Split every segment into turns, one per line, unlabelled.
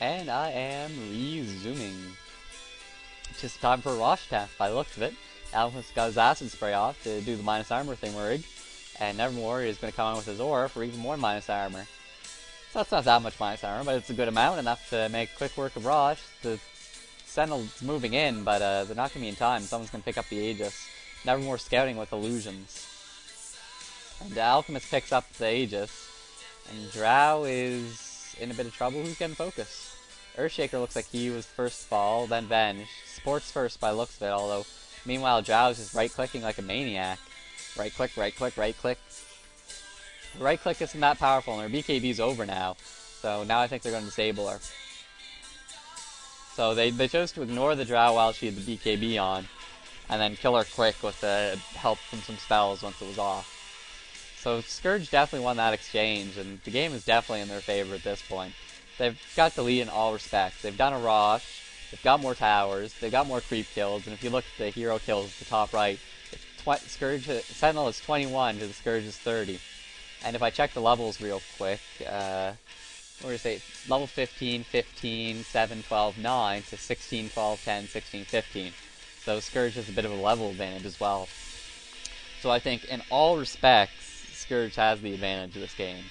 And I am resuming. Just time for a Rosh attack by the looks of it. Alpha's got his acid spray off to do the minus armor thing rig. And Nevermore is going to come on with his aura for even more minus armor. So that's not that much minus armor, but it's a good amount, enough to make quick work of Rosh. The Sentinel's moving in, but they're not going to be in time. Someone's going to pick up the Aegis. Nevermore scouting with illusions. And Alchemist picks up the Aegis. And Drow is in a bit of trouble. Who's getting focus? Earthshaker looks like he was first to fall, then Venge. Sports first by the looks of it, although meanwhile Drow is just right-clicking like a maniac. Right click, right click, right click. Right click isn't that powerful, and her BKB's over now. So now I think they're going to disable her. So they chose to ignore the Drow while she had the BKB on, and then kill her quick with the help from some spells once it was off. So Scourge definitely won that exchange, and the game is definitely in their favor at this point. They've got the lead in all respects. They've done a Rosh, they've got more towers, they've got more creep kills, and if you look at the hero kills at the top right, Scourge Sentinel is 21 to the Scourge is 30. And if I check the levels real quick, what do we say? Level 15, 15, 7, 12, 9 to 16, 12, 10, 16, 15. So Scourge has a bit of a level advantage as well. So I think in all respects, Scourge has the advantage of this game.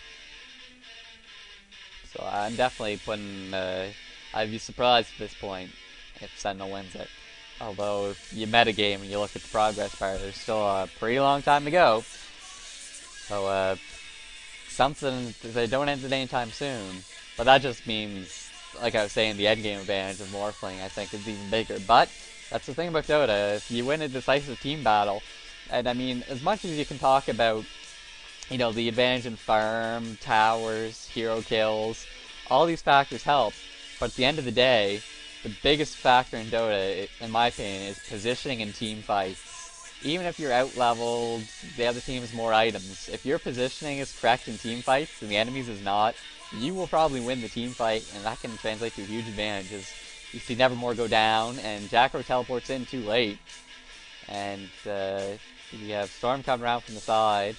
So I'm definitely putting, I'd be surprised at this point if Sentinel wins it. Although if you metagame and you look at the progress bar, there's still a pretty long time to go. So, something, they don't end it anytime soon. But that just means, like I was saying, the endgame advantage of Morphling, I think, is even bigger. But that's the thing about Dota. If you win a decisive team battle, and I mean, as much as you can talk about, you know, the advantage in farm, towers, hero kills, all these factors help. But at the end of the day, the biggest factor in Dota, in my opinion, is positioning in team fights. Even if you're out-leveled, the other team has more items. If your positioning is correct in team fights and the enemy's is not, you will probably win the team fight, and that can translate to a huge advantage. As you see Nevermore go down, and Jackro teleports in too late. And you have Storm coming around from the side.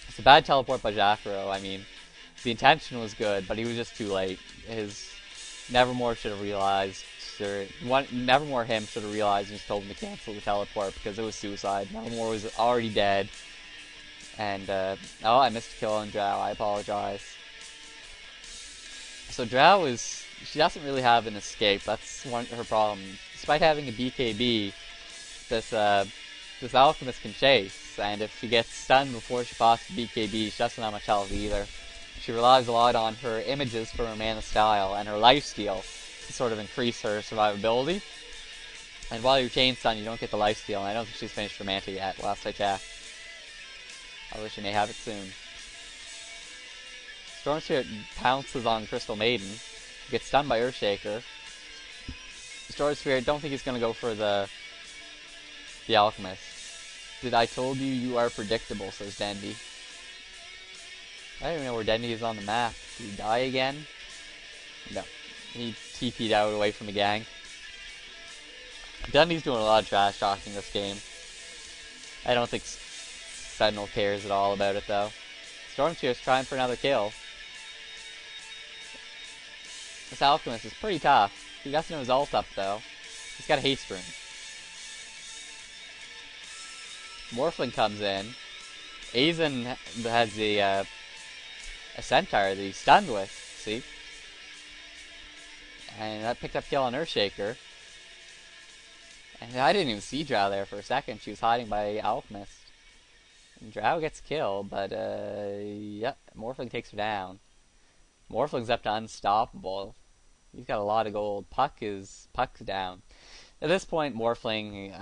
It's a bad teleport by Jackro. I mean, the intention was good, but he was just too late. His Nevermore should have realized, Nevermore him should have realized and just told him to cancel the teleport because it was suicide. Nevermore was already dead. And, oh, I missed a kill on Drow. I apologize. So Drow she doesn't really have an escape. That's her problem. Despite having a BKB, this Alchemist can chase, and if she gets stunned before she pops the BKB, she doesn't have much health either. She relies a lot on her images for her mana style and her lifesteal to sort of increase her survivability. And while you're chain stun, you don't get the lifesteal, and I don't think she's finished her Manta yet, last I checked. Although she may have it soon. Storm Spirit pounces on Crystal Maiden, gets stunned by Earthshaker. Storm Spirit, don't think he's going to go for the Alchemist. Did I told you you are predictable, says Dendy. I don't even know where Dendy is on the map. Did he die again? No. He TP'd out away from the gang. Dendy's doing a lot of trash talking this game. I don't think Sentinel cares at all about it, though. Stormspear's trying for another kill. This Alchemist is pretty tough. He doesn't know his ult up, though. He's got a haste rune. Morphling comes in. Aizen has a centaur that he's stunned with, see? And that picked up kill on Earthshaker. And I didn't even see Drow there for a second. She was hiding by Alchemist. And Drow gets killed, but yep, Morphling takes her down. Morphling's up to unstoppable. He's got a lot of gold. Puck's down. At this point, Morphling,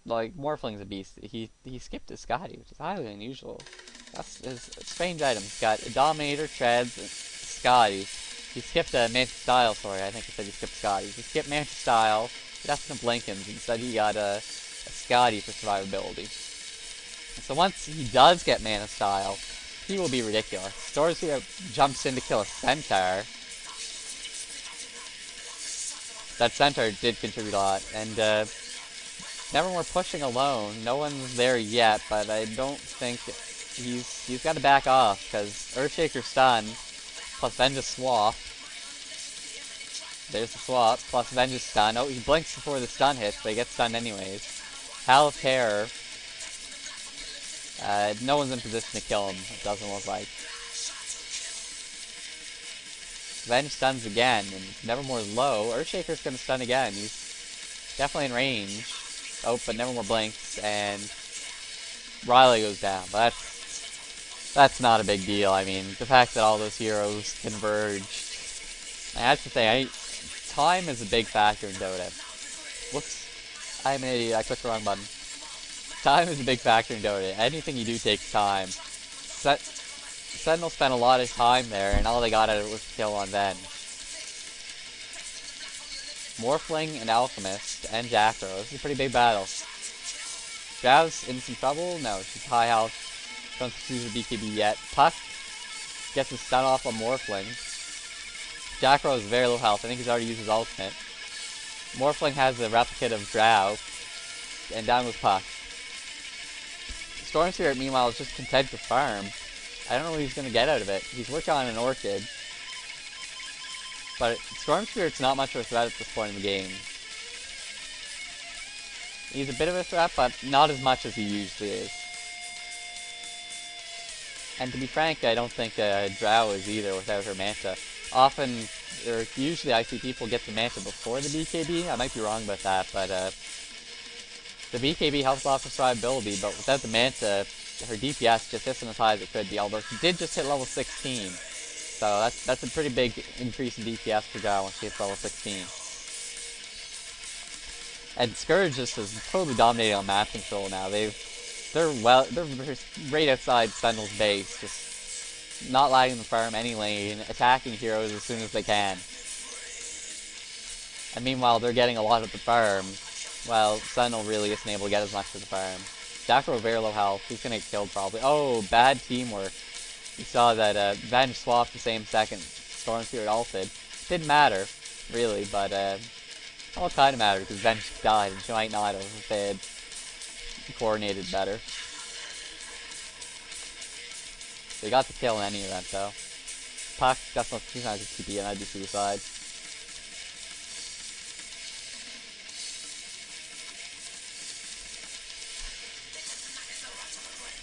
Morphling's a beast. He skipped his Scotty, which is highly unusual. That's his strange item. He's got a Dominator, Treads, and Scotty. He skipped a Manta Style, sorry, I think I said he skipped Scotty. He skipped Manta Style, he got some Blinkins, instead he got a Scotty for survivability. So once he does get Mana Style, he will be ridiculous. Stormspear jumps in to kill a Centaur. That Centaur did contribute a lot, and Nevermore pushing alone. No one's there yet, but I don't think he's got to back off because Earthshaker's stun plus Vengeance swap. There's the swap, plus Vengeance stun. Oh, he blinks before the stun hits, but he gets stunned anyways. Howl of Terror. No one's in position to kill him, it doesn't look like. Venge stuns again, and Nevermore's low. Earthshaker's gonna stun again. He's definitely in range. Oh, but Nevermore blinks, and Riley goes down. But that's not a big deal. I mean, the fact that all those heroes converged. That's the thing. Time is a big factor in Dota. Whoops. I'm an idiot. I clicked the wrong button. Time is a big factor in Dota. Anything you do takes time. Sentinel spent a lot of time there, and all they got out of it was a kill on Ven. Morphling and Alchemist and Jackro. This is a pretty big battle. Jav's in some trouble? No, she's high health. Don't use the BKB yet. Puck gets his stun off on Morphling. Jackro is very low health. I think he's already used his ultimate. Morphling has a replicate of Drow. And down goes Puck. Storm Spirit, meanwhile, is just content to farm. I don't know what he's going to get out of it. He's working on an Orchid. But Storm Spirit's not much of a threat at this point in the game. He's a bit of a threat, but not as much as he usually is. And to be frank, I don't think Drow is either without her Manta. Often, or usually I see people get the Manta before the BKB. I might be wrong about that, but the BKB helps off her survivability, but without the Manta, her DPS just isn't as high as it could be, although she did just hit level 16. So that's a pretty big increase in DPS for Drow when she hits level 16. And Scourge just is totally dominating on map control now. They're right outside Sentinel's base, just not letting them farm any lane, attacking heroes as soon as they can. And meanwhile, they're getting a lot of the farm, while Sentinel really isn't able to get as much of the farm. Jackro very low health. He's gonna get killed probably. Oh, bad teamwork. You saw that Venge swapped the same second Storm Spirit ulted. Didn't matter, really, but all kind of mattered because Venge died and she might not have if they had coordinated better. They got the kill in any event though. Puck, that's not, he's not a TP and I'd be suicide.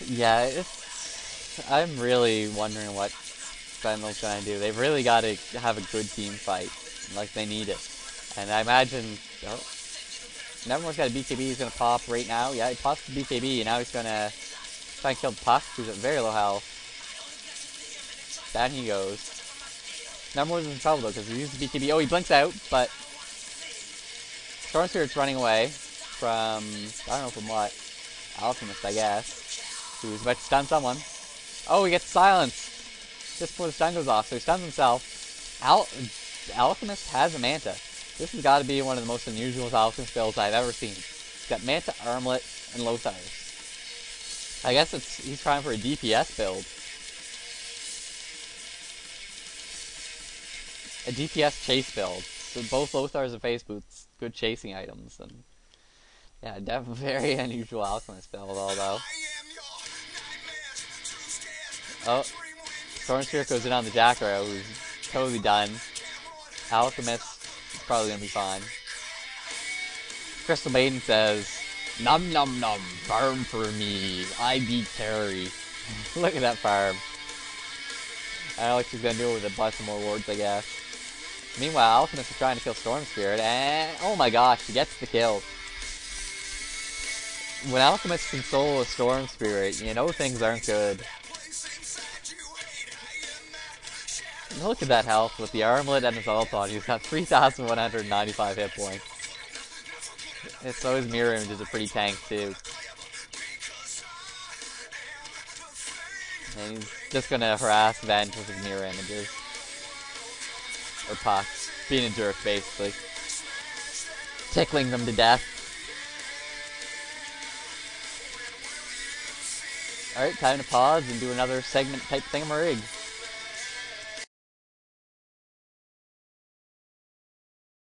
Yeah, I'm really wondering what Sentinel's trying to do. They've really got to have a good team fight, like they need it. And I imagine, oh, Nevermore's got a BKB, he's going to pop right now. Yeah, he pops the BKB, and now he's going to try and kill Puck, who's at very low health. Down he goes. Nevermore's in trouble though, because he used the BKB. Oh, he blinks out, but Storm Spirit's running away from, I don't know from what, Alchemist, I guess. Who's about to stun someone. Oh, he gets silenced just before the stun goes off, so he stuns himself. Alchemist has a Manta. This has got to be one of the most unusual Alchemist builds I've ever seen. He's got Manta, Armlet, and Lothars. I guess he's trying for a DPS build. A DPS chase build. So both Lothars and Face Boots, good chasing items, and yeah, definitely very unusual Alchemist build, although. Oh, Storm Spirit goes in on the Jackro, who's totally done. Alchemist is probably gonna be fine. Crystal Maiden says, "Num num num, farm for me. I be carry." Look at that farm. I don't know what she's gonna do with a bunch of more wards, I guess. Meanwhile, Alchemist is trying to kill Storm Spirit, and oh my gosh, he gets the kill. When Alchemist can solo a Storm Spirit, you know things aren't good. Look at that health with the Armlet and his ult on. He's got 3,195 hit points. And so his mirror image is a pretty tank too. And he's just gonna harass Venge with his mirror images. Or Puck. Being a jerk, basically. Tickling them to death. Alright, time to pause and do another segment type thingamarig.